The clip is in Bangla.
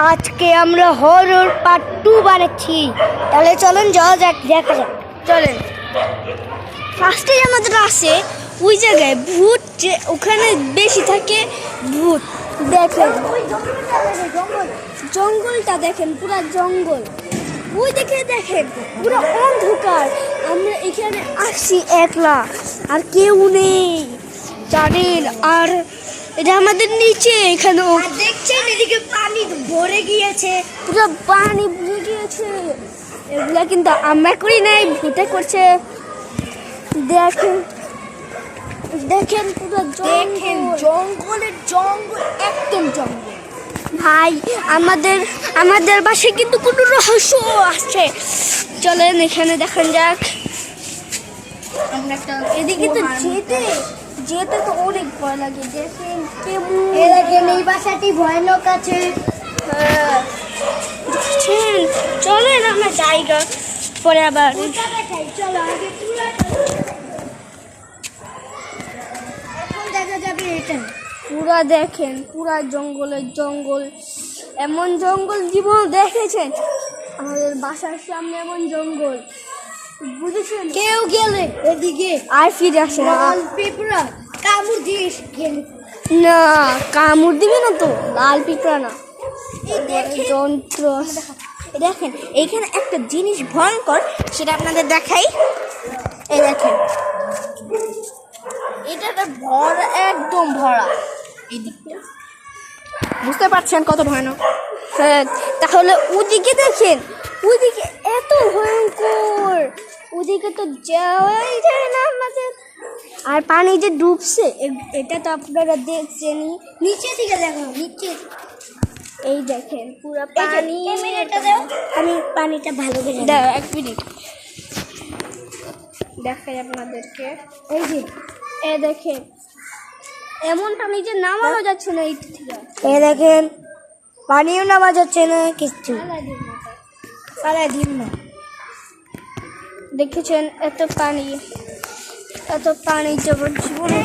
আজকে আমরা হরর পার্ট 2 বানাচ্ছি। তাহলে চলুন যাওয়া যাক, দেখা যাক। চলেন। ফার্স্টে আমাদের আছে ওই জায়গায় ভূত, যে ওখানে বেশি থাকে ভূত। দেখেন জঙ্গলটা, দেখেন পুরা জঙ্গল। ওই দেখেন পুরো অন্ধকার। আমরা এখানে আসছি একলা, আর কেউ নেই জানেন। আর এটা আমাদের নিচে, এখানে দেখছেন এদিকে পানি ভরে গিয়েছে, পুরো পানি ভরে গিয়েছে। এগুলা কিন্তু আমরা করি নাই, ভূতে করছে। দেখেন দেখেন পুরো জঙ্গলের জঙ্গল, একদম জঙ্গল। ভাই আমাদের বাসায় কিন্তু কোনো রহস্য আছে। চলেন এখানে দেখান যাক। আমরা একটা এদিকে তো যেতে তো অনেক ভয় লাগে। দেখেন কেমন এই বাসাটি ভয়ানক আছে। চলেন আমরা জায়গা পরে আবার চলো আগে এখন দেখা যাবে। এটা পুরা দেখেন, পুরা জঙ্গলের জঙ্গল। এমন জঙ্গল জীবন দেখেছেন? আমাদের বাসার সামনে এমন জঙ্গল, বুঝেছেন? কেউ গেলে এদিকে আর ফিরে আসে না। পিঁপড়া কামড় দিস না, কামড় দিবে না তো, লাল পিঁপড়া না, যন্ত্র। দেখেন এইখানে একটা জিনিস ভয়ঙ্কর, সেটা আপনাদের দেখাই। এই দেখেন, এটা ভরা, একদম ভরা। এই দিকটা বুঝতে পারছেন কত ভয়ানক? হ্যাঁ, তাহলে ওদিকে দেখেন, ওদিকে এত ভয়ঙ্কর, ওদিকে তো যাওয়াই যায় না আমাদের। আর পানি যে ডুবছে, এটা তো আপনারা দেখছেনই। নিচে দিকে দেখো, নিচে এই দেখেন পুরো পানি। আমি পানিটা ভালো করে দাও, 1 মিনিট দেখাই আপনাদেরকে। এই যে দেখেন এমন পানি যে নামানো যাচ্ছে না। এই দেখেন পানিও নামা যাচ্ছে না, কিছু পালায় দিন না। দেখেছেন এত পানি জীবনে